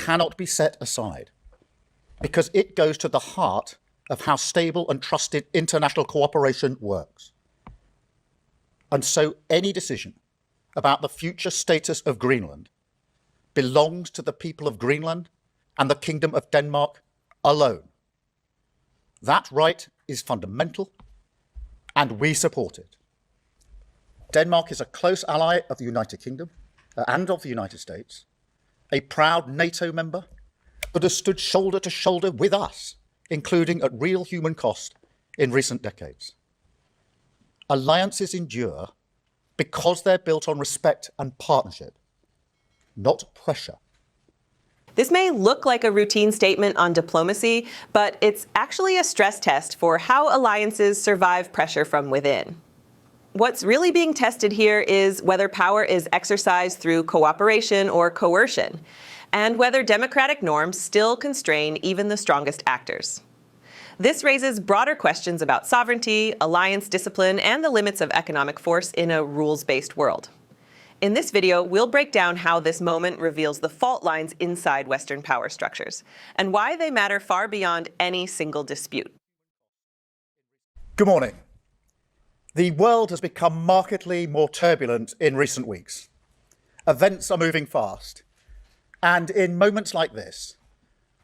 cannot be set aside because it goes to the heart of how stable and trusted international cooperation works. And so any decision about the future status of Greenland belongs to the people of Greenland and the Kingdom of Denmark alone. That right is fundamental, and we support it. Denmark is a close ally of the United Kingdom and of the United States, a proud NATO member that has stood shoulder to shoulder with us, including at real human cost in recent decades. Alliances endure because they're built on respect and partnership, not pressure. This may look like a routine statement on diplomacy, but it's actually a stress test for how alliances survive pressure from within. What's really being tested here is whether power is exercised through cooperation or coercion, and whether democratic norms still constrain even the strongest actors. This raises broader questions about sovereignty, alliance discipline, and the limits of economic force in a rules-based world. In this video, we'll break down how this moment reveals the fault lines inside Western power structures, and why they matter far beyond any single dispute. Good morning. The world has become markedly more turbulent in recent weeks. Events are moving fast. And in moments like this,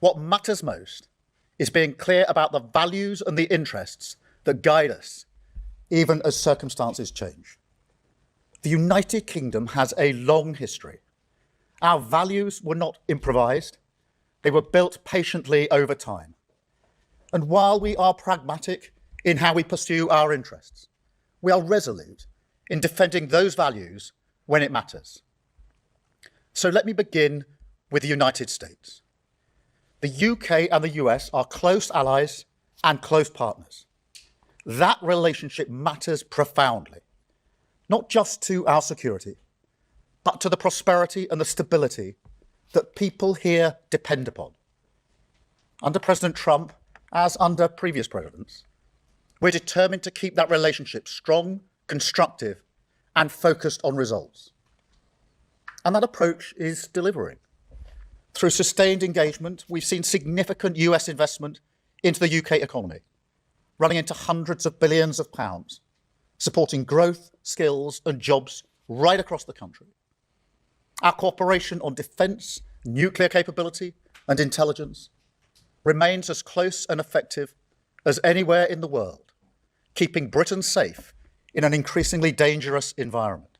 what matters most is being clear about the values and the interests that guide us, even as circumstances change. The United Kingdom has a long history. Our values were not improvised. They were built patiently over time. And while we are pragmatic in how we pursue our interests, we are resolute in defending those values when it matters. So let me begin with the United States. The UK and the US are close allies and close partners. That relationship matters profoundly, not just to our security, but to the prosperity and the stability that people here depend upon. Under President Trump, as under previous presidents, we're determined to keep that relationship strong, constructive, and focused on results. And that approach is delivering. Through sustained engagement, we've seen significant US investment into the UK economy, running into hundreds of billions of pounds, supporting growth, skills, and jobs right across the country. Our cooperation on defence, nuclear capability, and intelligence remains as close and effective as anywhere in the world, keeping Britain safe in an increasingly dangerous environment.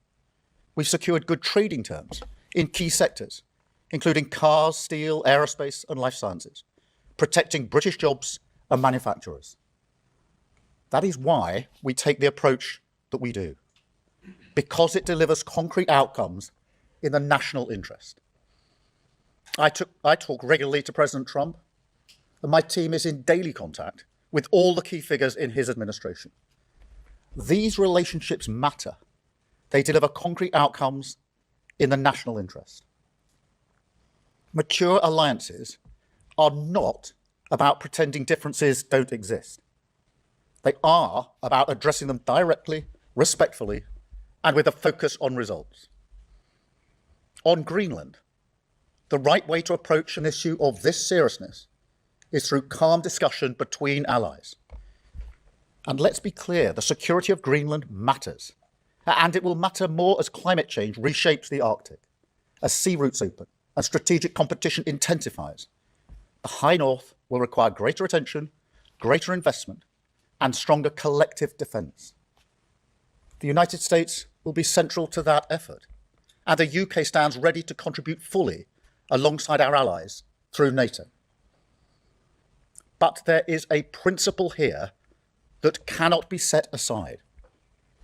We've secured good trading terms in key sectors, including cars, steel, aerospace, and life sciences, protecting British jobs and manufacturers. That is why we take the approach that we do, because it delivers concrete outcomes in the national interest. I talk regularly to President Trump, and my team is in daily contact with all the key figures in his administration. These relationships matter. They deliver concrete outcomes in the national interest. Mature alliances are not about pretending differences don't exist. They are about addressing them directly, respectfully, and with a focus on results. On Greenland, the right way to approach an issue of this seriousness is through calm discussion between allies. And let's be clear, the security of Greenland matters, and it will matter more as climate change reshapes the Arctic, as sea routes open, and strategic competition intensifies. The High North will require greater attention, greater investment, and stronger collective defence. The United States will be central to that effort, and the UK stands ready to contribute fully alongside our allies through NATO. But there is a principle here that cannot be set aside,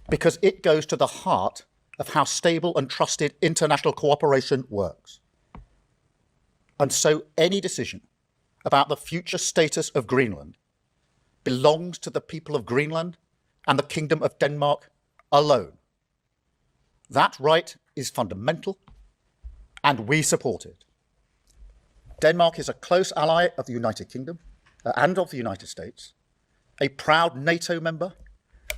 because it goes to the heart of how stable and trusted international cooperation works. And so any decision about the future status of Greenland belongs to the people of Greenland and the Kingdom of Denmark alone. That right is fundamental, and we support it. Denmark is a close ally of the United Kingdom and of the United States, a proud NATO member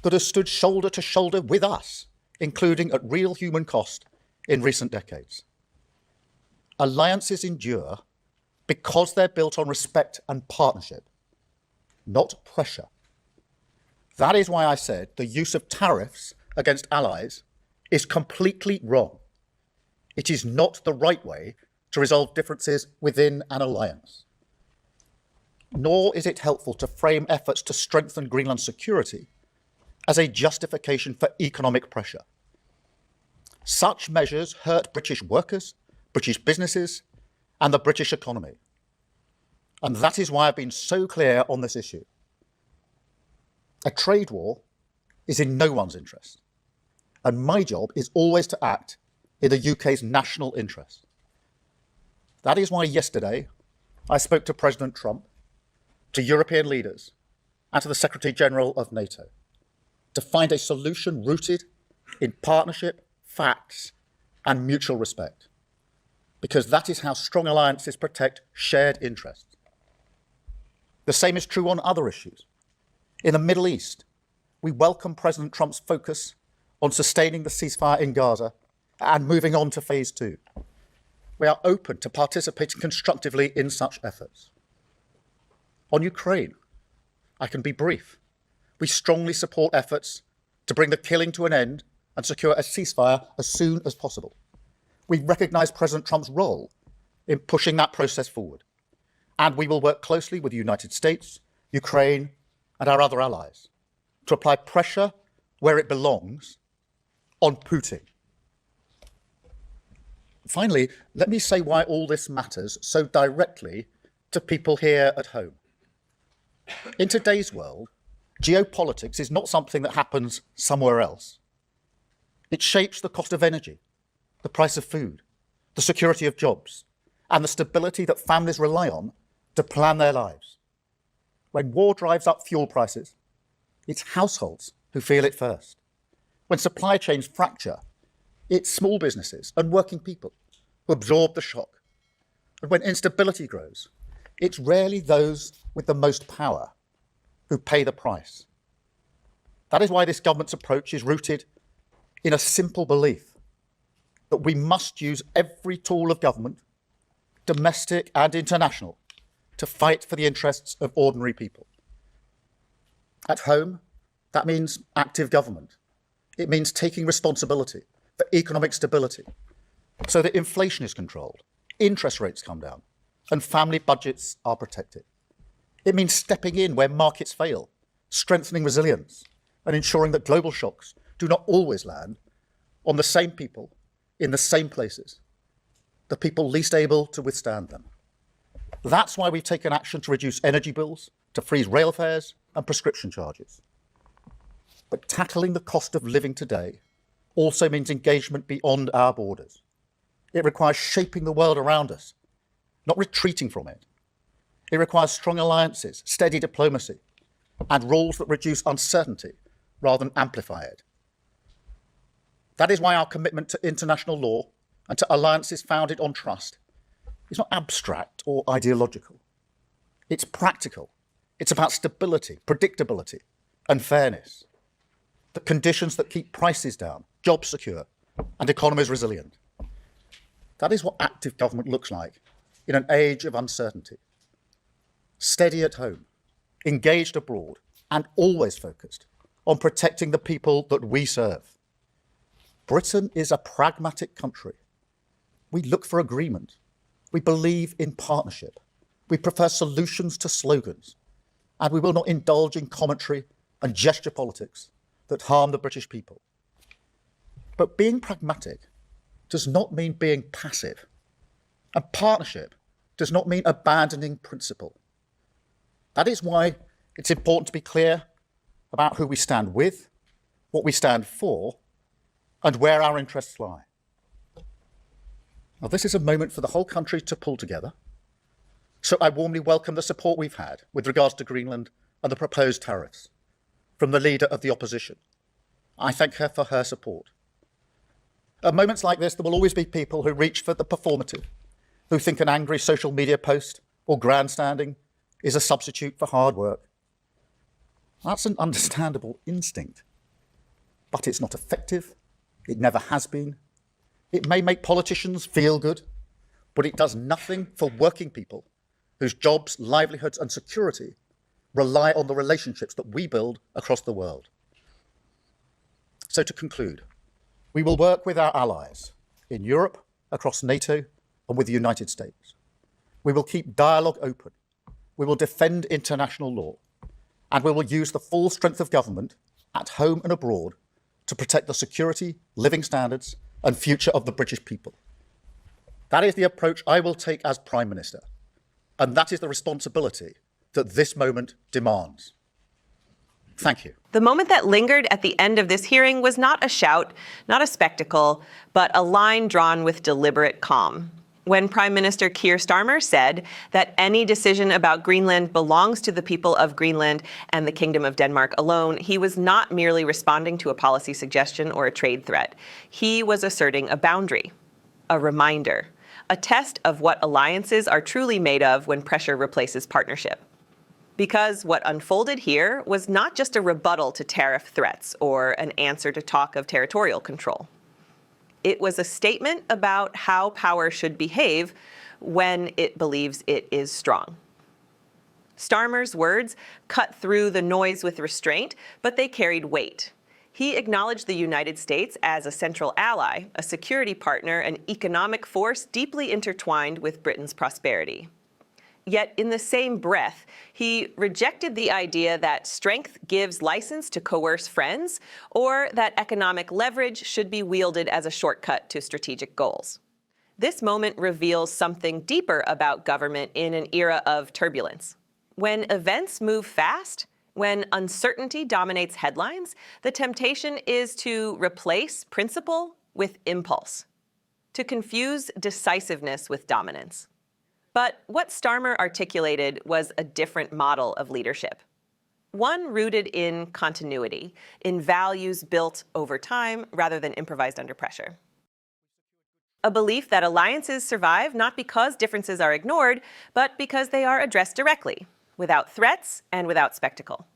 that has stood shoulder to shoulder with us, including at real human cost in recent decades. Alliances endure because they're built on respect and partnership, not pressure. That is why I said the use of tariffs against allies is completely wrong. It is not the right way to resolve differences within an alliance. Nor is it helpful to frame efforts to strengthen Greenland's security as a justification for economic pressure. Such measures hurt British workers, British businesses, and the British economy. And that is why I've been so clear on this issue. A trade war is in no one's interest, and my job is always to act in the UK's national interest. That is why yesterday I spoke to President Trump, to European leaders, and to the Secretary General of NATO to find a solution rooted in partnership, facts, and mutual respect, because that is how strong alliances protect shared interests. The same is true on other issues. In the Middle East, we welcome President Trump's focus on sustaining the ceasefire in Gaza and moving on to phase 2. We are open to participating constructively in such efforts. On Ukraine, I can be brief. We strongly support efforts to bring the killing to an end and secure a ceasefire as soon as possible. We recognise President Trump's role in pushing that process forward, and we will work closely with the United States, Ukraine, and our other allies to apply pressure where it belongs on Putin. Finally, let me say why all this matters so directly to people here at home. In today's world, geopolitics is not something that happens somewhere else. It shapes the cost of energy, the price of food, the security of jobs, and the stability that families rely on to plan their lives. When war drives up fuel prices, it's households who feel it first. When supply chains fracture, it's small businesses and working people who absorb the shock. And when instability grows, it's rarely those with the most power who pay the price. That is why this government's approach is rooted in a simple belief that we must use every tool of government, domestic and international, to fight for the interests of ordinary people. At home, that means active government. It means taking responsibility for economic stability so that inflation is controlled, interest rates come down, and family budgets are protected. It means stepping in where markets fail, strengthening resilience, and ensuring that global shocks do not always land on the same people in the same places, the people least able to withstand them. That's why we've taken action to reduce energy bills, to freeze rail fares and prescription charges. But tackling the cost of living today also means engagement beyond our borders. It requires shaping the world around us, not retreating from it. It requires strong alliances, steady diplomacy, and rules that reduce uncertainty rather than amplify it. That is why our commitment to international law and to alliances founded on trust is not abstract or ideological. It's practical. It's about stability, predictability, and fairness. The conditions that keep prices down, jobs secure, and economies resilient. That is what active government looks like in an age of uncertainty. Steady at home, engaged abroad, and always focused on protecting the people that we serve. Britain is a pragmatic country. We look for agreement. We believe in partnership. We prefer solutions to slogans. And we will not indulge in commentary and gesture politics that harm the British people. But being pragmatic does not mean being passive. And partnership does not mean abandoning principle. That is why it's important to be clear about who we stand with, what we stand for, and where our interests lie. Now, this is a moment for the whole country to pull together. So I warmly welcome the support we've had with regards to Greenland and the proposed tariffs from the leader of the opposition. I thank her for her support. At moments like this, there will always be people who reach for the performative, who think an angry social media post or grandstanding is a substitute for hard work. That's an understandable instinct, but it's not effective. It never has been. It may make politicians feel good, but it does nothing for working people whose jobs, livelihoods, and security rely on the relationships that we build across the world. So to conclude, we will work with our allies in Europe, across NATO, and with the United States. We will keep dialogue open. We will defend international law, and we will use the full strength of government at home and abroad to protect the security, living standards, and future of the British people. That is the approach I will take as Prime Minister, and that is the responsibility that this moment demands. Thank you. The moment that lingered at the end of this hearing was not a shout, not a spectacle, but a line drawn with deliberate calm. When Prime Minister Keir Starmer said that any decision about Greenland belongs to the people of Greenland and the Kingdom of Denmark alone, he was not merely responding to a policy suggestion or a trade threat. He was asserting a boundary, a reminder, a test of what alliances are truly made of when pressure replaces partnership. Because what unfolded here was not just a rebuttal to tariff threats or an answer to talk of territorial control. It was a statement about how power should behave when it believes it is strong. Starmer's words cut through the noise with restraint, but they carried weight. He acknowledged the United States as a central ally, a security partner, an economic force deeply intertwined with Britain's prosperity. Yet in the same breath, he rejected the idea that strength gives license to coerce friends, or that economic leverage should be wielded as a shortcut to strategic goals. This moment reveals something deeper about government in an era of turbulence. When events move fast, when uncertainty dominates headlines, the temptation is to replace principle with impulse, to confuse decisiveness with dominance. But what Starmer articulated was a different model of leadership. One rooted in continuity, in values built over time rather than improvised under pressure. A belief that alliances survive not because differences are ignored, but because they are addressed directly, without threats and without spectacle.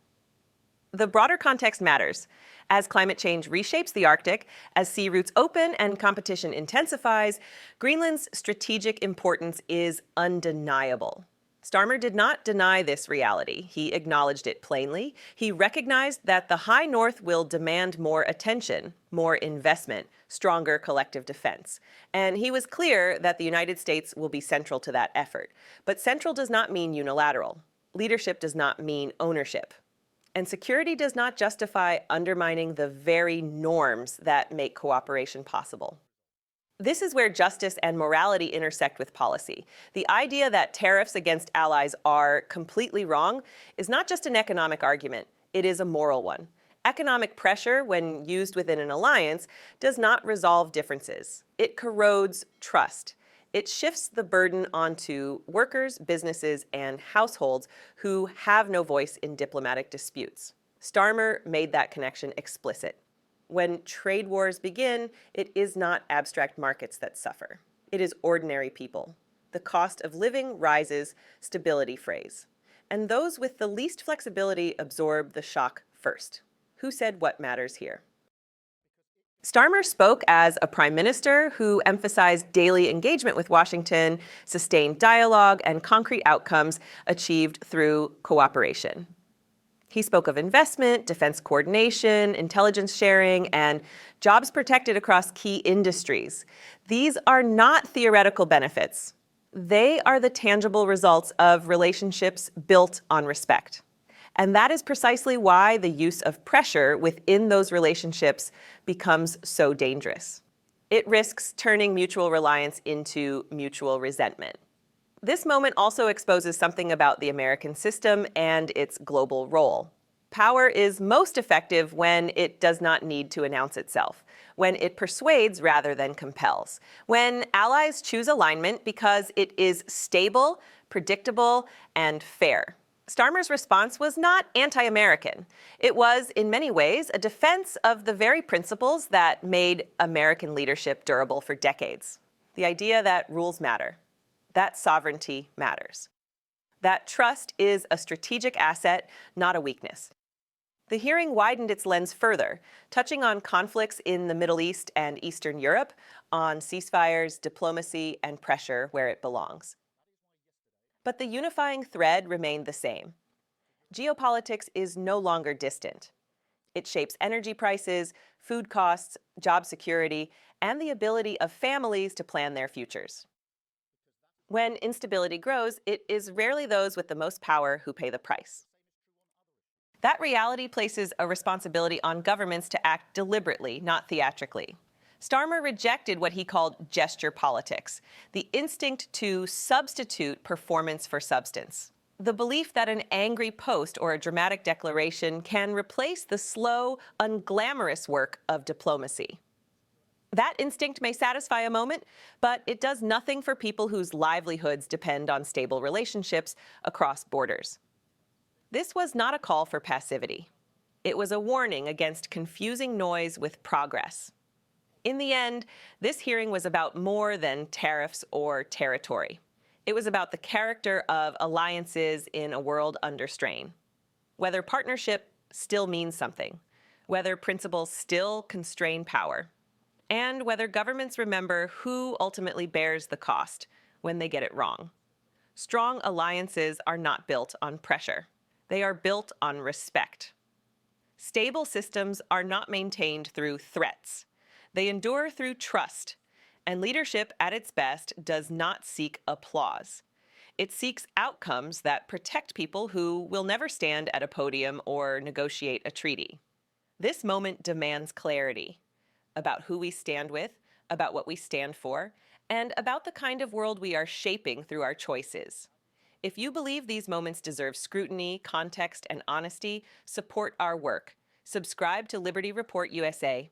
The broader context matters. As climate change reshapes the Arctic, as sea routes open and competition intensifies, Greenland's strategic importance is undeniable. Starmer did not deny this reality. He acknowledged it plainly. He recognized that the High North will demand more attention, more investment, stronger collective defense. And he was clear that the United States will be central to that effort. But central does not mean unilateral. Leadership does not mean ownership. And security does not justify undermining the very norms that make cooperation possible. This is where justice and morality intersect with policy. The idea that tariffs against allies are completely wrong is not just an economic argument, it is a moral one. Economic pressure, when used within an alliance, does not resolve differences. It corrodes trust. It shifts the burden onto workers, businesses, and households who have no voice in diplomatic disputes. Starmer made that connection explicit. When trade wars begin, it is not abstract markets that suffer. It is ordinary people. The cost of living rises, stability frays. And those with the least flexibility absorb the shock first. Who said what matters here? Starmer spoke as a prime minister who emphasized daily engagement with Washington, sustained dialogue, and concrete outcomes achieved through cooperation. He spoke of investment, defense coordination, intelligence sharing, and jobs protected across key industries. These are not theoretical benefits. They are the tangible results of relationships built on respect. And that is precisely why the use of pressure within those relationships becomes so dangerous. It risks turning mutual reliance into mutual resentment. This moment also exposes something about the American system and its global role. Power is most effective when it does not need to announce itself, when it persuades rather than compels, when allies choose alignment because it is stable, predictable, and fair. Starmer's response was not anti-American. It was, in many ways, a defense of the very principles that made American leadership durable for decades. The idea that rules matter, that sovereignty matters, that trust is a strategic asset, not a weakness. The hearing widened its lens further, touching on conflicts in the Middle East and Eastern Europe, on ceasefires, diplomacy, and pressure where it belongs. But the unifying thread remained the same. Geopolitics is no longer distant. It shapes energy prices, food costs, job security, and the ability of families to plan their futures. When instability grows, it is rarely those with the most power who pay the price. That reality places a responsibility on governments to act deliberately, not theatrically. Starmer rejected what he called gesture politics, the instinct to substitute performance for substance. The belief that an angry post or a dramatic declaration can replace the slow, unglamorous work of diplomacy. That instinct may satisfy a moment, but it does nothing for people whose livelihoods depend on stable relationships across borders. This was not a call for passivity. It was a warning against confusing noise with progress. In the end, this hearing was about more than tariffs or territory. It was about the character of alliances in a world under strain. Whether partnership still means something, whether principles still constrain power, and whether governments remember who ultimately bears the cost when they get it wrong. Strong alliances are not built on pressure. They are built on respect. Stable systems are not maintained through threats. They endure through trust, and leadership at its best does not seek applause. It seeks outcomes that protect people who will never stand at a podium or negotiate a treaty. This moment demands clarity about who we stand with, about what we stand for, and about the kind of world we are shaping through our choices. If you believe these moments deserve scrutiny, context, and honesty, support our work. Subscribe to Liberty Report USA